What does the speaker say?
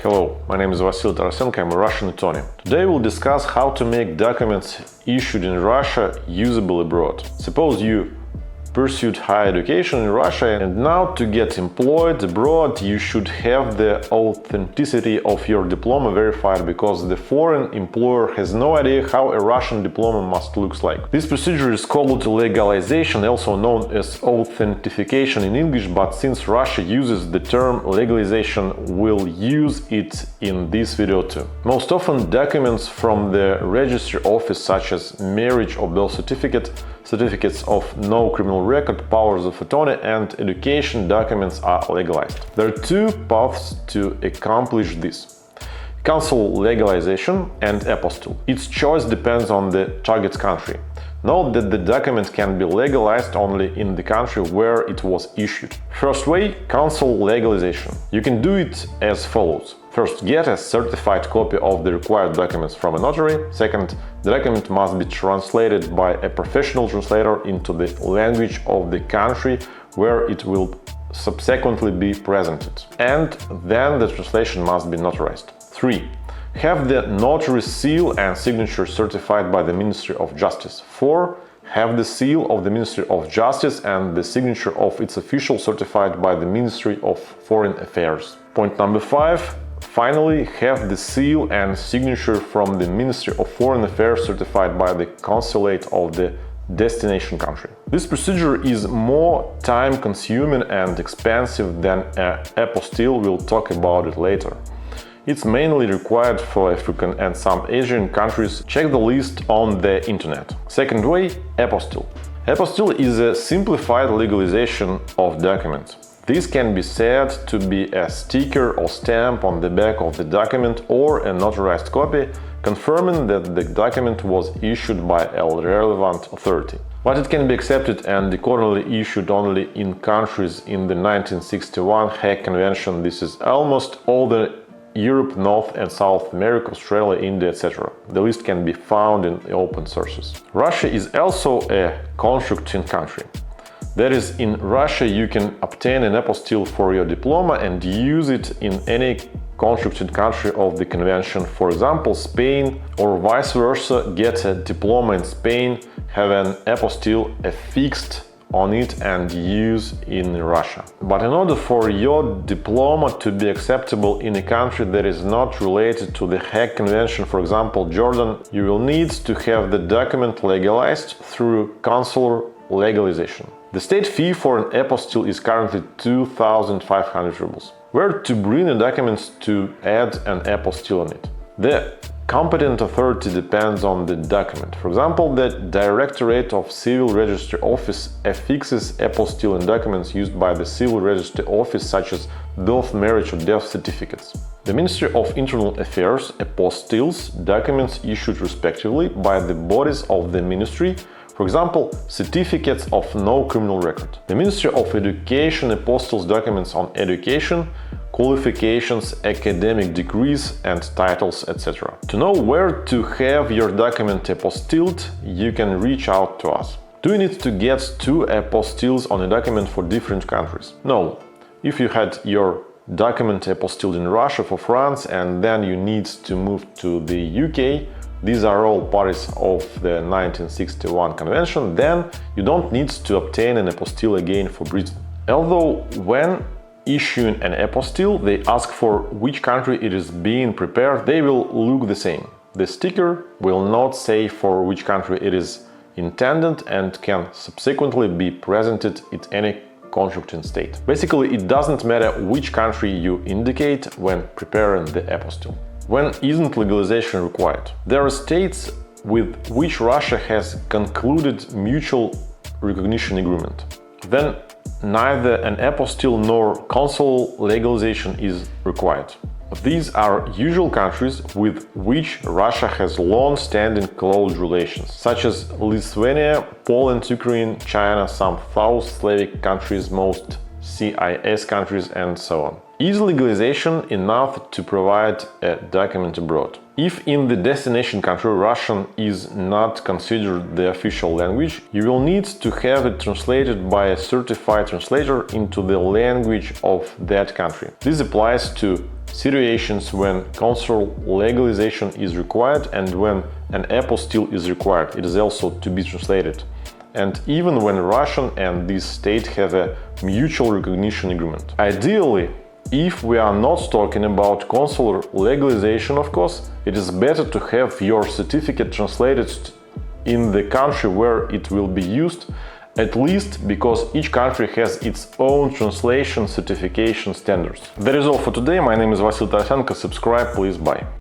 Hello, my name is Vasily Tarasenko, I'm a Russian attorney. Today we'll discuss how to make documents issued in Russia usable abroad. Suppose you pursued higher education in Russia and now to get employed abroad you should have the authenticity of your diploma verified because the foreign employer has no idea how a Russian diploma must look like. This procedure is called legalization, also known as authentication in English, but since Russia uses the term legalization, we'll use it in this video too. Most often documents from the Registry Office such as marriage or birth certificate, certificates of no criminal record, powers of attorney and education documents are legalized. There are two paths to accomplish this: consular legalization and apostille. Its choice depends on the target country. Note that the document can be legalized only in the country where it was issued. First way, consular legalization. You can do it as follows. First, get a certified copy of the required documents from a notary. Second, the document must be translated by a professional translator into the language of the country where it will subsequently be presented. And then the translation must be notarized. 3. Have the notary seal and signature certified by the Ministry of Justice. 4. Have the seal of the Ministry of Justice and the signature of its official certified by the Ministry of Foreign Affairs. Point number 5. Finally, have the seal and signature from the Ministry of Foreign Affairs certified by the consulate of the destination country. This procedure is more time-consuming and expensive than an apostille. We'll talk about it later. It's mainly required for African and some Asian countries. Check the list on the internet. Second way, apostille. Apostille is a simplified legalization of documents. This can be said to be a sticker or stamp on the back of the document or a notarized copy, confirming that the document was issued by a relevant authority. But it can be accepted and accordingly issued only in countries in the 1961 Hague Convention. This is almost all the Europe, North and South America, Australia, India, etc. The list can be found in open sources. Russia is also a contracting country. That is, in Russia you can obtain an apostille for your diploma and use it in any contracting country of the convention. For example, Spain, or vice versa, get a diploma in Spain, have an apostille affixed on it and use in Russia. But in order for your diploma to be acceptable in a country that is not related to the Hague Convention, for example Jordan, you will need to have the document legalized through consular legalization. The state fee for an apostille is currently 2,500 rubles. Where to bring the documents to add an apostille on it? The competent authority depends on the document. For example, the Directorate of Civil Registry Office affixes apostille in documents used by the Civil Registry Office such as birth, marriage or death certificates. The Ministry of Internal Affairs apostilles documents issued respectively by the bodies of the ministry. For example, certificates of no criminal record. The Ministry of Education apostilles documents on education, qualifications, academic degrees and titles, etc. To know where to have your document apostilled, you can reach out to us. Do you need to get two apostilles on a document for different countries? No. If you had your document apostilled in Russia for France and then you need to move to the UK, these are all parties of the 1961 convention, then you don't need to obtain an apostille again for Britain. Although when issuing an apostille, they ask for which country it is being prepared, they will look the same. The sticker will not say for which country it is intended and can subsequently be presented in any contracting state. Basically, it doesn't matter which country you indicate when preparing the apostille. When isn't legalization required? There are states with which Russia has concluded mutual recognition agreement. Then neither an apostille nor consular legalization is required. These are usual countries with which Russia has long-standing close relations, such as Lithuania, Poland, Ukraine, China, some South Slavic countries, most CIS countries, and so on. Is legalization enough to provide a document abroad? If in the destination country Russian is not considered the official language, you will need to have it translated by a certified translator into the language of that country. This applies to situations when consular legalization is required and when an apostille is required. It is also to be translated. And even when Russian and this state have a mutual recognition agreement. Ideally, if we are not talking about consular legalization, of course, it is better to have your certificate translated in the country where it will be used, at least because each country has its own translation certification standards. That is all for today. My name is Vasil Tarasenko. Subscribe, please. Bye.